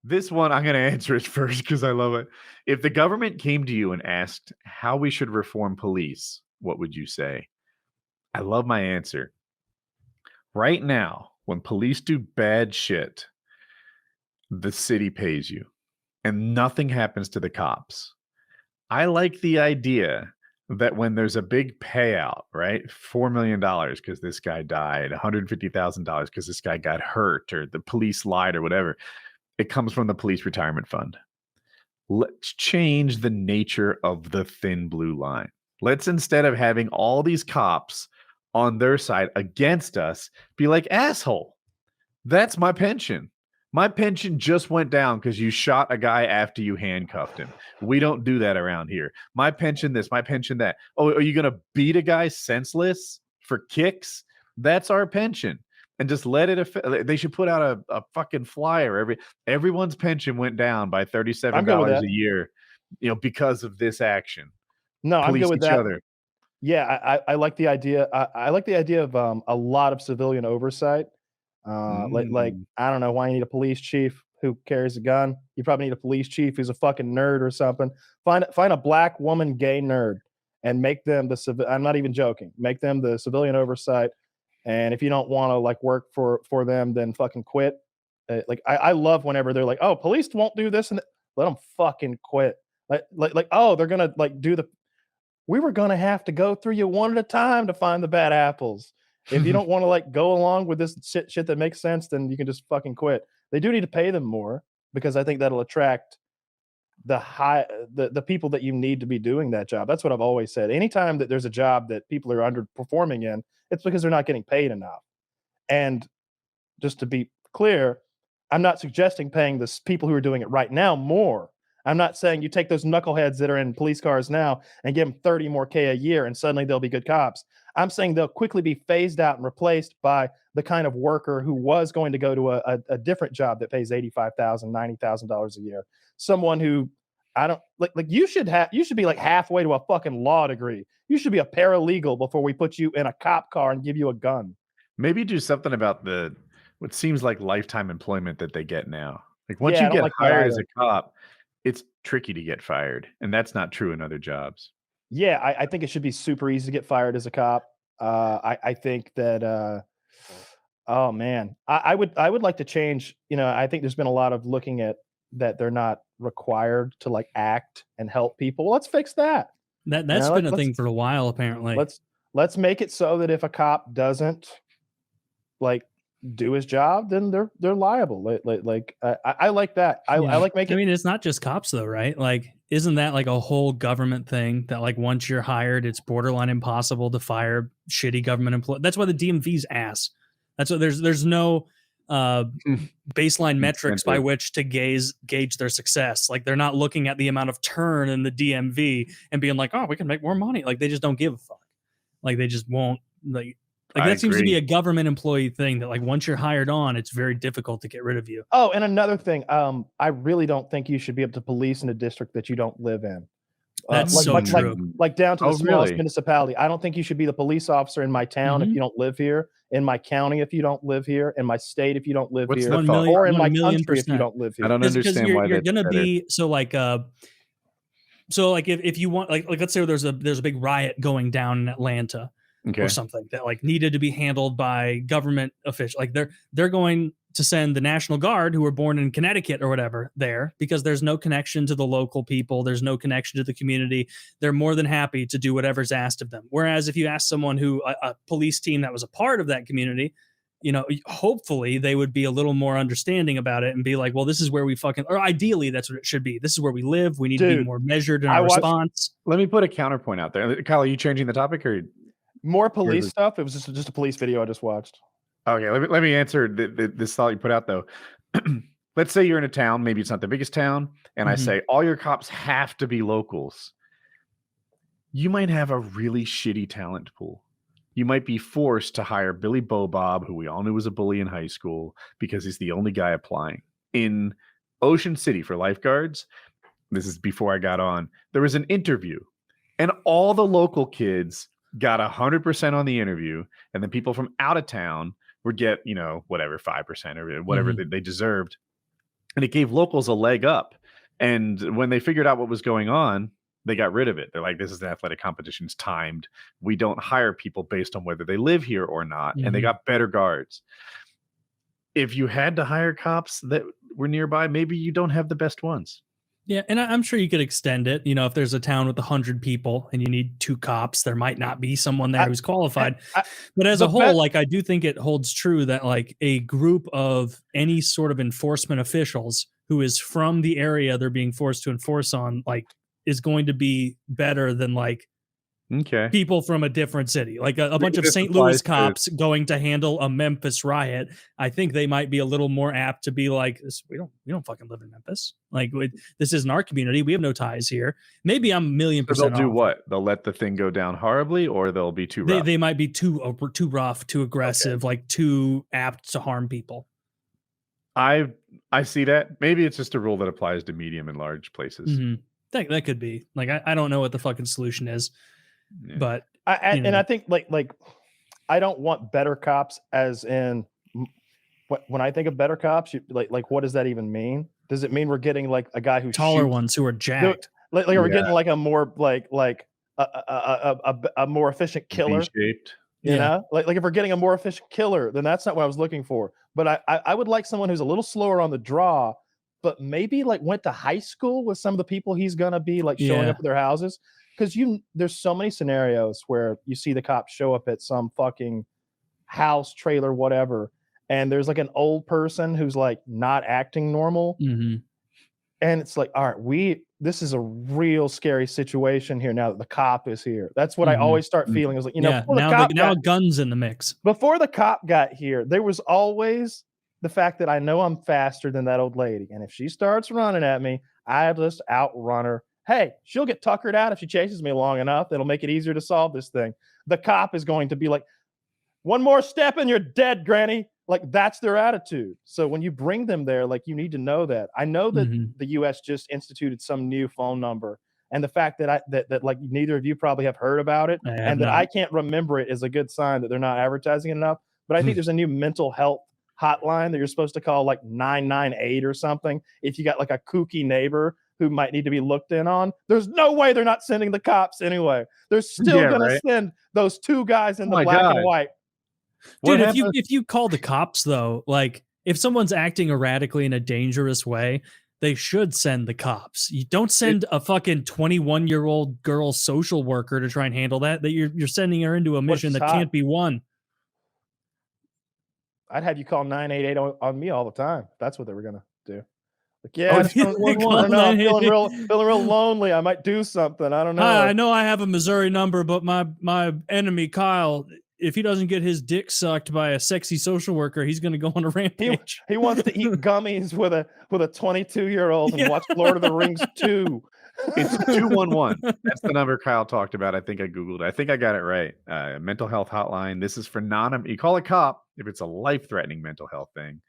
This one, I'm going to answer it first because I love it. If the government came to you and asked how we should reform police, what would you say? I love my answer. Right now, when police do bad shit, the city pays you and nothing happens to the cops. I like the idea that when there's a big payout, right? $4 million because this guy died, $150,000 because this guy got hurt or the police lied or whatever, it comes from the police retirement fund. Let's change the nature of the thin blue line. Let's, instead of having all these cops on their side against us, be like, asshole, that's my pension. My pension just went down because you shot a guy after you handcuffed him. We don't do that around here. My pension this, my pension that. Oh, are you going to beat a guy senseless for kicks? That's our pension. And just let it. They should put out a fucking flyer. Everyone's pension went down by $37 a year, because of this action. No, I'm good with that. Other. Yeah, I like the idea. I like the idea of a lot of civilian oversight. Like I don't know why you need a police chief who carries a gun. You probably need a police chief who's a fucking nerd or something. Find a black woman, gay nerd, and make them I'm not even joking. Make them the civilian oversight. And if you don't want to like work for them, then fucking quit. I love whenever they're like, oh, police won't do this, and let them fucking quit. Like oh, they're gonna like do the. We were gonna have to go through you one at a time to find the bad apples. If you don't want to like go along with this shit that makes sense, then you can just fucking quit. They do need to pay them more because I think that'll attract the people that you need to be doing that job. That's what I've always said. Anytime that there's a job that people are underperforming in, it's because they're not getting paid enough. And just to be clear, I'm not suggesting paying the people who are doing it right now more. I'm not saying you take those knuckleheads that are in police cars now and give them 30 more K a year and suddenly they'll be good cops. I'm saying they'll quickly be phased out and replaced by the kind of worker who was going to go to a different job that pays $85,000, $90,000 a year. Someone who I don't like you should be like halfway to a fucking law degree. You should be a paralegal before we put you in a cop car and give you a gun. Maybe do something about what seems like lifetime employment that they get now. Like once you get hired as a cop, it's tricky to get fired. And that's not true in other jobs. Yeah, I think it should be super easy to get fired as a cop. I think that oh man, I would like to change. I think there's been a lot of looking at that they're not required to like act and help people. Well, let's fix that. That's been a thing for a while, apparently. Let's make it so that if a cop doesn't like do his job, then they're liable. I like that. I like making. I mean, it's not just cops though, right? Like, isn't that like a whole government thing that like once you're hired, it's borderline impossible to fire shitty government employees? That's why the DMV's ass. That's what there's no baseline metrics by which to gauge their success. Like they're not looking at the amount of turn in the DMV and being like, oh, we can make more money. Like they just don't give a fuck. Like they just won't like that seems to be a government employee thing that like once you're hired on, it's very difficult to get rid of you. Oh, and another thing, I really don't think you should be able to police in a district that you don't live in. That's so true. Like down to the smallest municipality. I don't think you should be the police officer in my town if you don't live here, in my county if you don't live here, in my state if you don't live here, or in my country if you don't live here. I don't understand why you're going to be so like if you want like let's say there's a big riot going down in Atlanta. Okay. Or something that like needed to be handled by government officials. Like they're going to send the National Guard who were born in Connecticut or whatever there because there's no connection to the local people. There's no connection to the community. They're more than happy to do whatever's asked of them. Whereas if you ask someone who a police team that was a part of that community, hopefully they would be a little more understanding about it and be like, well, this is where we or ideally that's what it should be. This is where we live. We need to be more measured in our response. Let me put a counterpoint out there. Kyle, are you changing the topic or? More police stuff. It was just a police video I just watched. Okay, let me answer this thought you put out though. Let's say you're in a town, maybe it's not the biggest town, and I say all your cops have to be locals. You might have a really shitty talent pool. You might be forced to hire Billy Bob, who we all knew was a bully in high school, because he's the only guy applying. In Ocean City for lifeguards, this is before I got on, there was an interview, and all the local kids got 100% on the interview, and then people from out of town would get, whatever, 5% or whatever they deserved. and it gave locals a leg up. And when they figured out what was going on, they got rid of it. They're like, this is an athletic competition. It's timed. We don't hire people based on whether they live here or not. And they got better guards. If you had to hire cops that were nearby, maybe you don't have the best ones. Yeah, and I'm sure you could extend it. You know, if there's a town with 100 people and you need 2 cops, there might not be someone there who's qualified. But as a whole, like, I do think it holds true that like a group of any sort of enforcement officials who is from the area they're being forced to enforce on, like, is going to be better than like people from a different city, like a bunch of St. Louis cops going to handle a Memphis riot. I think they might be a little more apt to be like, we don't fucking live in Memphis. Like, this isn't our community. We have no ties here. Maybe I'm 1,000,000% they'll do off. what? They'll let the thing go down horribly, or they'll be too rough. They might be too rough, too aggressive, like too apt to harm people. I see that. Maybe it's just a rule that applies to medium and large places. That could be. Like, I don't know what the fucking solution is. Yeah. But I think like I don't want better cops, as in when I think of better cops, like what does that even mean? Does it mean we're getting like a guy who's taller ones who are jacked? Like we're getting like a more like a more efficient killer. V-shaped. You know, like if we're getting a more efficient killer, then that's not what I was looking for. But I would like someone who's a little slower on the draw, but maybe like went to high school with some of the people he's gonna be like showing up at their houses. Because there's so many scenarios where you see the cops show up at some fucking house, trailer, whatever, and there's like an old person who's like not acting normal, and it's like, all right, this is a real scary situation here now that the cop is here. That's what I always start feeling. Is like, you know, now a gun's in the mix. Before the cop got here, there was always the fact that I know I'm faster than that old lady, and if she starts running at me, I just outrun her. Hey, she'll get tuckered out if she chases me long enough. It'll make it easier to solve this thing. The cop is going to be like, one more step and you're dead, Granny. Like, that's their attitude. So when you bring them there, like, you need to know that. I know that the U.S. just instituted some new phone number, and the fact that that like neither of you probably have heard about it, and that I can't remember it is a good sign that they're not advertising it enough. But I think there's a new mental health hotline that you're supposed to call, like 998 or something, if you got like a kooky neighbor who might need to be looked in on. There's no way they're not sending the cops anyway. They're still going to send those 2 guys in the black and white. Dude, if you call the cops, though, like if someone's acting erratically in a dangerous way, they should send the cops. You don't send a fucking 21-year-old girl social worker to try and handle that. That you're sending her into a mission that can't be won. I'd have you call 988 on me all the time. That's what they were going to do. Like, yeah, I'm feeling real lonely. I might do something. I don't know. I know I have a Missouri number, but my enemy Kyle, if he doesn't get his dick sucked by a sexy social worker, he's going to go on a rampage. He wants to eat gummies with a 22-year-old and watch Lord of the Rings 2. It's 211. That's the number Kyle talked about. I think I Googled it. I think I got it right. Mental health hotline. This is for you call a cop if it's a life-threatening mental health thing.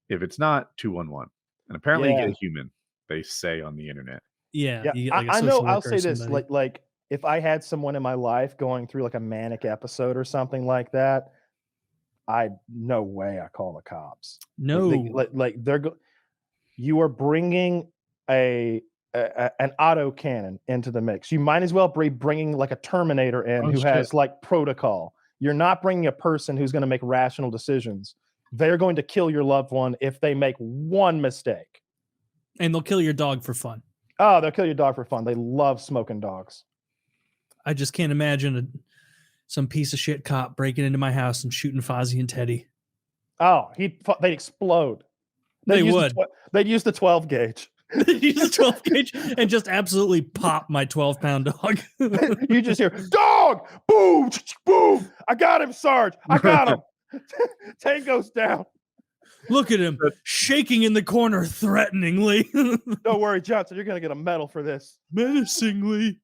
If it's not, 211. And apparently you get a human, they say on the internet. Yeah. Like I know. I'll say this, like if I had someone in my life going through like a manic episode or something like that, no way I call the cops. No, you are bringing an autocannon into the mix. You might as well be bringing like a Terminator in who has like protocol. You're not bringing a person who's going to make rational decisions. They're going to kill your loved one if they make one mistake. And they'll kill your dog for fun. Oh, they'll kill your dog for fun. They love smoking dogs. I just can't imagine some piece of shit cop breaking into my house and shooting Fozzie and Teddy. Oh, they'd explode. They'd use the 12 gauge. They'd use the 12 gauge and just absolutely pop my 12-pound dog. You just hear, dog! Boom! Boom! I got him, Sarge! I got him! Tank goes down. Look at him shaking in the corner threateningly. Don't worry, Johnson. You're going to get a medal for this. Menacingly.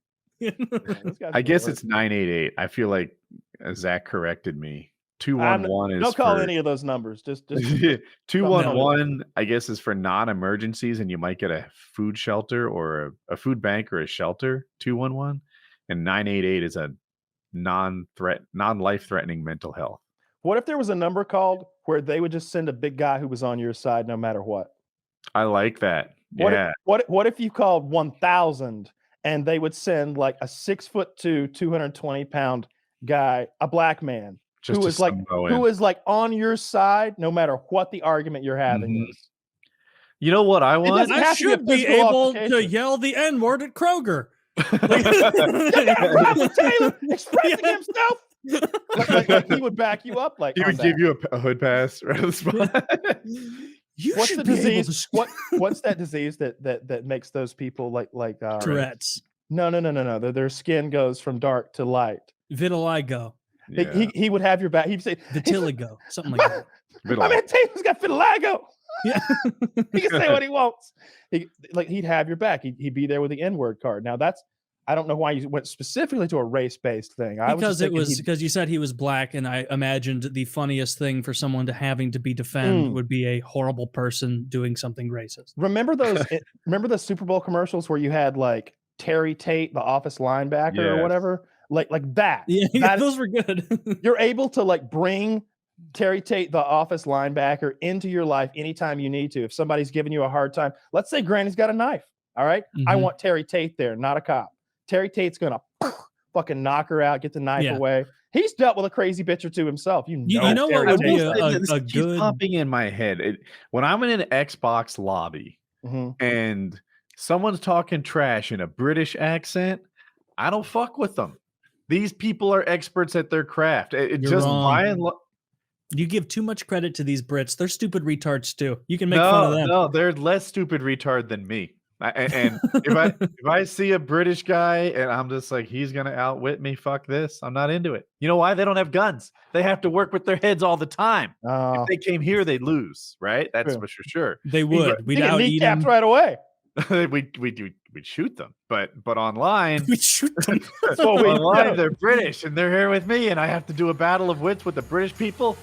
I guess it's 988. I feel like Zach corrected me. 211 is don't call any of those numbers. Just 211, I guess, is for non-emergencies, and you might get a food shelter or a food bank or a shelter. 211, and 988 is a non-life-threatening mental health. What if there was a number called where they would just send a big guy who was on your side no matter what? I like that. Yeah. What if you called 1,000 and they would send like a 6'2", 220-pound guy, a black man, who is like on your side no matter what the argument you're having is. You know what I want? I should be able to yell the N-word at Kroger. Taylor expressing himself. Like he would back you up. Like he would give you a hood pass right on the spot. What's the disease? What's that disease that makes those people like Tourette's? No. Their skin goes from dark to light. Vitiligo. Yeah. He would have your back. He'd say vitiligo, something like that. I mean, Taylor's got vitiligo. Yeah, he can say what he wants. He'd have your back. He'd be there with the N-word card. Now I don't know why you went specifically to a race-based thing. Because you said he was black, and I imagined the funniest thing for someone to having to be defend would be a horrible person doing something racist. Remember the Super Bowl commercials where you had like Terry Tate, the Office linebacker or whatever, like that. Yeah, those were good. You're able to like bring Terry Tate, the Office linebacker, into your life anytime you need to. If somebody's giving you a hard time, let's say Granny's got a knife. All right, I want Terry Tate there, not a cop. Terry Tate's gonna fucking knock her out, get the knife away. He's dealt with a crazy bitch or two himself. You know what would be a good popping in my head when I'm in an Xbox lobby and someone's talking trash in a British accent. I don't fuck with them. These people are experts at their craft. You give too much credit to these Brits. They're stupid retards too. You can make fun of them. No, they're less stupid retard than me. And if I see a British guy and I'm just like, he's gonna outwit me, fuck this, I'm not into it. You know why? They don't have guns. They have to work with their heads all the time. If they came here, they'd lose, right? That's for sure. They would. We'd out eat them right away. We'd shoot them, but online we shoot them. Online they're British and they're here with me, and I have to do a battle of wits with the British people.